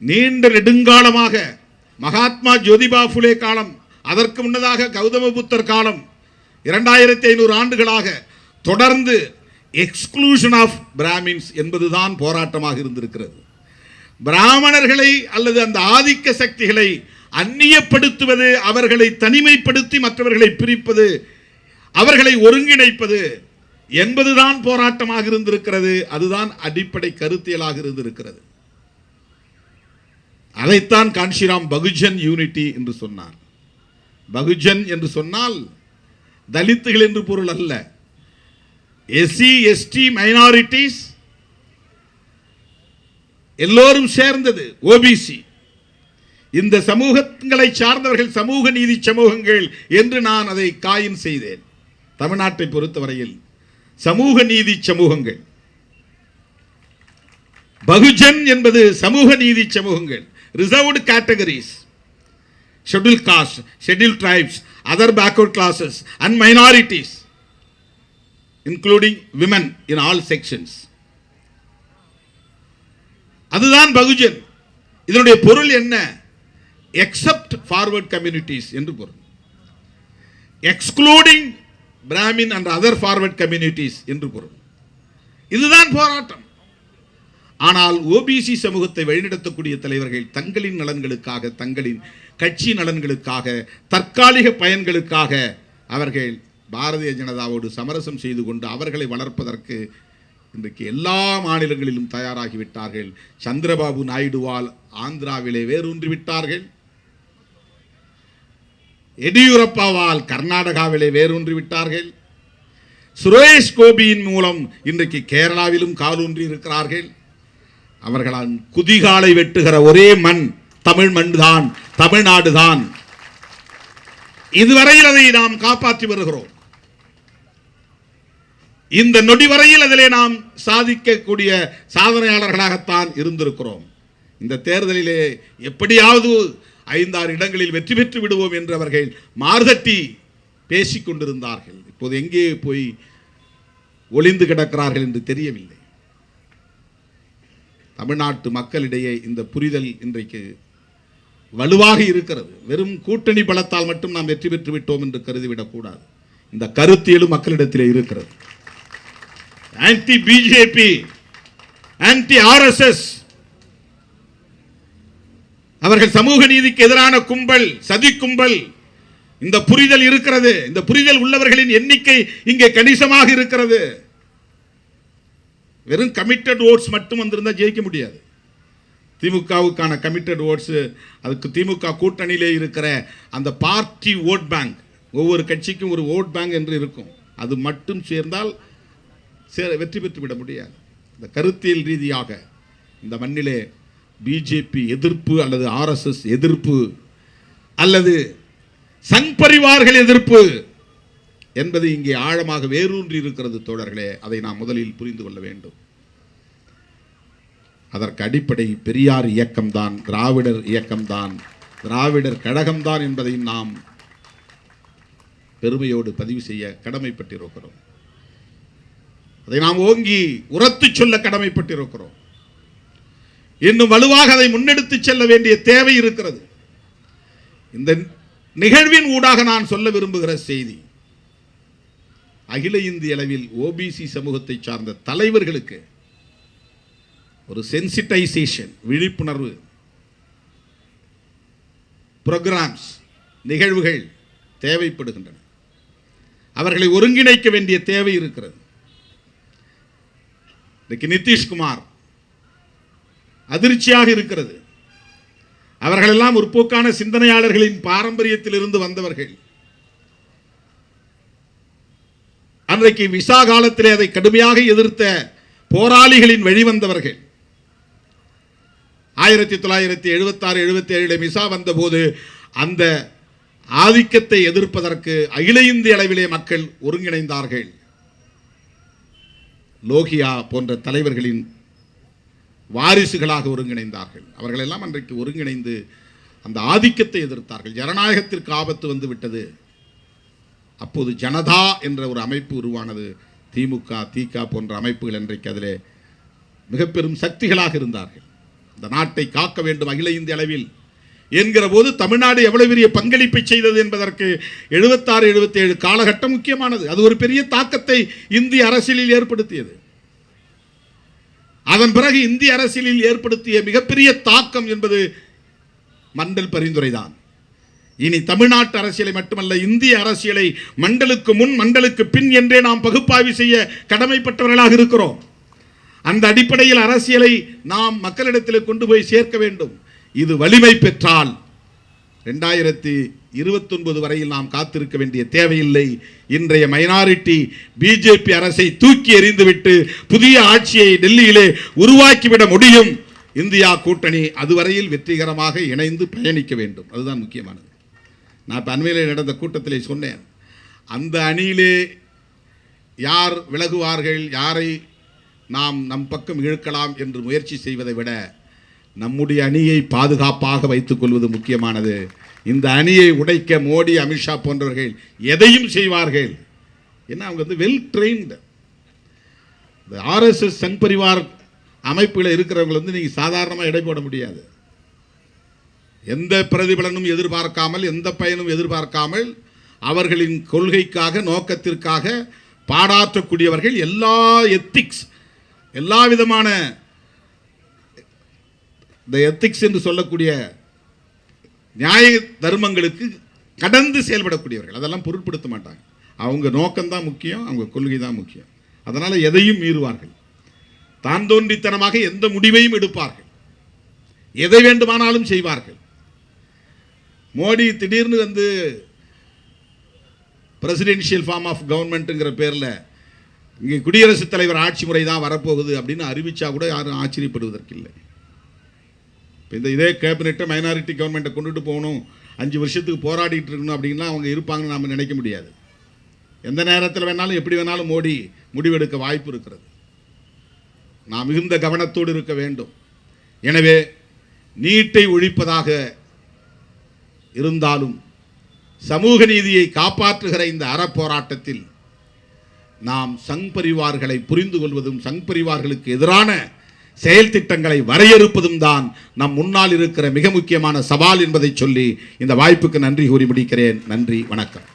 நீண்ட நெடுங்காலமாக மகாத்மா ஜோதிபா புலே காலம், அதற்கு முன்னதாக கௌதம புத்தர் காலம், 2500 ஆண்டுகளாக தொடர்ந்து எக்ஸ்க்ளூஷன் ஆஃப் பிராமின்ஸ் என்பதுதான் போராட்டமாக இருந்திருக்கிறது. பிராமணர்களை அல்லது அந்த ஆதிக்க சக்திகளை அந்நியப்படுத்துவது, அவர்களை தனிமைப்படுத்தி மற்றவர்களை பிரிப்பது, அவர்களை ஒருங்கிணைப்பது என்பதுதான் போராட்டமாக இருந்திருக்கிறது. அதுதான் அடிப்படை கருத்தியலாக இருந்திருக்கிறது. அதைத்தான் காஞ்சிராம் பகுஜன் யூனிட்டி என்று சொன்னார். பகுஜன் என்று சொன்னால் தலித்துகள் என்று பொருள் அல்ல. எஸ்சி எஸ்டி மைனாரிட்டிஸ் எல்லோரும் சேர்ந்தது ஓபிசி. இந்த சமூகங்களை சார்ந்தவர்கள் சமூக நீதி சமூகங்கள் என்று நான் அதை காயின் செய்தேன். தமிழ்நாட்டை பொறுத்தவரையில் சமூக நீதி சமூகங்கள். பகுஜன் என்பது சமூக நீதி சமூகங்கள். Reserved categories, schedule cost, schedule tribes, other backward classes and minorities including women in all sections. அதுதான் பகுஜன். இதனுடைய பொருள் என்ன? எக்ஸப்ட் ஃபார்வர்ட் கம்யூனிட்டிஸ் என்று பொருள். Excluding Brahmin and other forward communities என்று பொருள். இதுதான் போராட்டம். ஆனால் ஓபிசி சமூகத்தை வழிநடத்தக்கூடிய தலைவர்கள் தங்களின் நலன்களுக்காக, தங்களின் கட்சி நலன்களுக்காக, தற்காலிக பயன்களுக்காக அவர்கள் பாரதிய ஜனதாவோடு சமரசம் செய்து கொண்டு அவர்களை வளர்ப்பதற்கு இன்றைக்கு எல்லா மாநிலங்களிலும் தயாராகிவிட்டார்கள். சந்திரபாபு நாயுடுவால் ஆந்திராவிலே வேரூன்றிவிட்டார்கள். எடியூரப்பாவால் கர்நாடகாவிலே வேரூன்றிவிட்டார்கள். சுரேஷ் கோபியின் மூலம் இன்றைக்கு கேரளாவிலும் காலூன்றி இருக்கிறார்கள். அவர்களால் குதிகாலை வெட்டுகிற ஒரே மண் தமிழ் மண் தான், தமிழ்நாடு தான். இதுவரையில் அதை நாம் காப்பாற்றி வருகிறோம். இந்த நொடி வரையில் அதிலே நாம் சாதிக்கக்கூடிய சாதனையாளர்களாகத்தான் இருந்திருக்கிறோம். இந்த தேர்தலிலே எப்படியாவது 5-6 இடங்களில் வெற்றி பெற்று விடுவோம் என்று அவர்கள் மார்தட்டி பேசிக் கொண்டிருந்தார்கள். இப்போது எங்கே போய் ஒளிந்து கிடக்கிறார்கள் என்று தெரியவில்லை. தமிழ்நாட்டு மக்களிடையே இந்த புரிதல் இன்றைக்கு வலுவாக இருக்கிறது. வெறும் கூட்டணி பலத்தால் மட்டும் நாம் வெற்றி பெற்று விட்டோம் என்று கருதிவிடக்கூடாது. இந்த கருத்தியலும் மக்களிடத்திலே இருக்கிறது. ஆன்டி பிஜேபி, ஆன்டி ஆர்எஸ்எஸ், அவர்கள் சமூக நீதிக்கு எதிரான கும்பல், சதி கும்பல். இந்த புரிதல் இருக்கிறது. இந்த புரிதல் உள்ளவர்களின் எண்ணிக்கை இங்கே கணிசமாக இருக்கிறது. வெறும் கமிட்டட் ஓட்ஸ் மட்டும் வந்திருந்தால் ஜெயிக்க முடியாது. திமுகவுக்கான கமிட்டட் ஓட்ஸ், அதுக்கு திமுக கூட்டணியிலே இருக்கிற அந்த பார்ட்டி ஓட் பேங்க், ஒவ்வொரு கட்சிக்கும் ஒரு ஓட் பேங்க் என்று இருக்கும், அது மட்டும் சேர்ந்தால் வெற்றி பெற்று விட முடியாது. இந்த கருத்தியல் ரீதியாக இந்த மண்ணிலே பிஜேபி எதிர்ப்பு அல்லது ஆர்எஸ்எஸ் எதிர்ப்பு அல்லது சங் பரிவார்கள் எதிர்ப்பு என்பது இங்கே ஆழமாக வேரூன்றி இருக்கிறது தோழர்களே. அதை நாம் முதலில் புரிந்து கொள்ள வேண்டும். அதற்கு அடிப்படை பெரியார் இயக்கம்தான், திராவிடர் இயக்கம்தான், திராவிடர் கழகம்தான் என்பதையும் நாம் பெருமையோடு பதிவு செய்ய கடமைப்பட்டிருக்கிறோம். அதை நாம் ஓங்கி உரத்து சொல்ல கடமைப்பட்டிருக்கிறோம். இன்னும் வலுவாக அதை முன்னெடுத்து செல்ல வேண்டிய தேவை இருக்கிறது. இந்த நிகழ்வின் ஊடாக நான் சொல்ல விரும்புகிற செய்தி, அகில இந்திய அளவில் ஓபிசி சமூகத்தை சார்ந்த தலைவர்களுக்கு ஒரு சென்சிட்டைசேஷன், விழிப்புணர்வு புரோகிராம்ஸ், நிகழ்வுகள் தேவைப்படுகின்றன. அவர்களை ஒருங்கிணைக்க வேண்டிய தேவை இருக்கிறது. இன்னைக்கு நிதிஷ்குமார் அதிர்ச்சியாக இருக்கிறது. அவர்களெல்லாம் முற்போக்கான சிந்தனையாளர்களின் பாரம்பரியத்தில் இருந்து வந்தவர்கள். அன்றைக்கு விசா காலத்திலே அதை கடுமையாக எதிர்த்த போராளிகளின் வழிவந்தவர்கள். 1976-77 விசா வந்தபோது அந்த ஆதிக்கத்தை எதிர்ப்பதற்கு அகில இந்திய அளவிலே மக்கள் ஒருங்கிணைந்தார்கள். லோகியா போன்ற தலைவர்களின் வாரிசுகளாக ஒருங்கிணைந்தார்கள். அவர்களெல்லாம் அன்றைக்கு ஒருங்கிணைந்து அந்த ஆதிக்கத்தை எதிர்த்தார்கள். ஜனநாயகத்திற்கு ஆபத்து வந்து விட்டது. அப்போது ஜனதா என்ற ஒரு அமைப்பு உருவானது. திமுக, திக போன்ற அமைப்புகள் இன்றைக்கு அதிலே மிக பெரும் சக்திகளாக இருந்தார்கள். இந்த நாட்டை காக்க வேண்டும் அகில இந்திய அளவில் என்கிற போது தமிழ்நாடு எவ்வளவு பெரிய பங்களிப்பை செய்தது என்பதற்கு 76-77 காலகட்டம் முக்கியமானது. அது ஒரு பெரிய தாக்கத்தை இந்திய அரசியலில் ஏற்படுத்தியது. அதன் பிறகு இந்திய அரசியலில் ஏற்படுத்திய மிகப்பெரிய தாக்கம் என்பது மண்டல் பரிந்துரை தான். இனி தமிழ்நாட்டு அரசியலை மட்டுமல்ல, இந்திய அரசியலை மண்டலுக்கு முன் மண்டலுக்கு பின் என்றே நாம் பகுப்பாய்வு செய்ய கடமைப்பட்டவர்களாக இருக்கிறோம். அந்த அடிப்படையில் அரசியலை நாம் மக்களிடத்தில் கொண்டு போய் சேர்க்க வேண்டும். இது வலிமை பெற்றால் 2029 வரையில் நாம் காத்திருக்க வேண்டிய தேவையில்லை. இன்றைய மைனாரிட்டி பிஜேபி அரசை தூக்கி எறிந்துவிட்டு புதிய ஆட்சியை டெல்லியிலே உருவாக்கிவிட முடியும். இந்தியா கூட்டணி அதுவரையில் வெற்றிகரமாக இணைந்து பயணிக்க வேண்டும். அதுதான் முக்கியமானது. நான் இப்போ அண்மையில் நடந்த கூட்டத்திலே சொன்னேன், அந்த அணியிலே யார் விலகுவார்கள், யாரை நாம் நம் பக்கம் இழுக்கலாம் என்று முயற்சி செய்வதை விட நம்முடைய அணியை பாதுகாப்பாக வைத்துக் கொள்வது முக்கியமானது. இந்த அணியை உடைக்க மோடி, அமித்ஷா போன்றவர்கள் எதையும் செய்வார்கள். ஏன்னா அவங்க வந்து வெல் ட்ரெயின்டு. இந்த ஆர்எஸ்எஸ் சங் பரிவார் அமைப்பில் இருக்கிறவங்க வந்து நீங்கள் சாதாரணமாக எடை போட முடியாது. எந்த பிரதிபலனும் எதிர்பார்க்காமல், எந்த பயனும் எதிர்பார்க்காமல் அவர்களின் கொள்கைக்காக, நோக்கத்திற்காக பாடாற்றக்கூடியவர்கள். எல்லா எத்திக்ஸ், எல்லா விதமான இந்த எத்திக்ஸ் என்று சொல்லக்கூடிய நியாய தர்மங்களுக்கு கடந்து செயல்படக்கூடியவர்கள். அதெல்லாம் பொருட்படுத்த மாட்டாங்க. அவங்க நோக்கம்தான் முக்கியம், அவங்க கொள்கை தான் முக்கியம். அதனால் எதையும் மீறுவார்கள். தான் தோன்றித்தனமாக எந்த முடிவையும் எடுப்பார்கள். எதை வேண்டுமானாலும் செய்வார்கள். மோடி திடீர்னு வந்து பிரசிடென்ஷியல் ஃபார்ம் ஆஃப் கவர்மெண்ட்டுங்கிற பேரில் இங்கே குடியரசுத் தலைவர் ஆட்சி முறை தான் வரப்போகுது அப்படின்னு அறிவிச்சா கூட யாரும் ஆச்சரியப்படுவதற்கு இல்லை. இந்த இதே கேபினெட்டை மைனாரிட்டி கவர்மெண்ட்டை கொண்டுட்டு போகணும், 5 வருஷத்துக்கு போராடிட்டு இருக்கணும் அப்படின்னா அவங்க இருப்பாங்கன்னு நாம் நினைக்க முடியாது. எந்த நேரத்தில் வேணாலும் எப்படி வேணாலும் மோடி முடிவெடுக்க வாய்ப்பு இருக்கிறது. நாம் மிகுந்த கவனத்தோடு இருக்க வேண்டும். எனவே நீட்டை ஒழிப்பதாக இருந்தாலும் சமூக நீதியை காப்பாற்றுகிற இந்த அறப்போராட்டத்தில் நாம் சங் பரிவார்களை புரிந்து கொள்வதும் சங் பரிவார்களுக்கு எதிரான செயல் திட்டங்களை வரையறுப்பதும் தான் நம் முன்னால் இருக்கிற மிக முக்கியமான சவால் என்பதை சொல்லி இந்த வாய்ப்புக்கு நன்றி கூறி முடிக்கிறேன். நன்றி, வணக்கம்.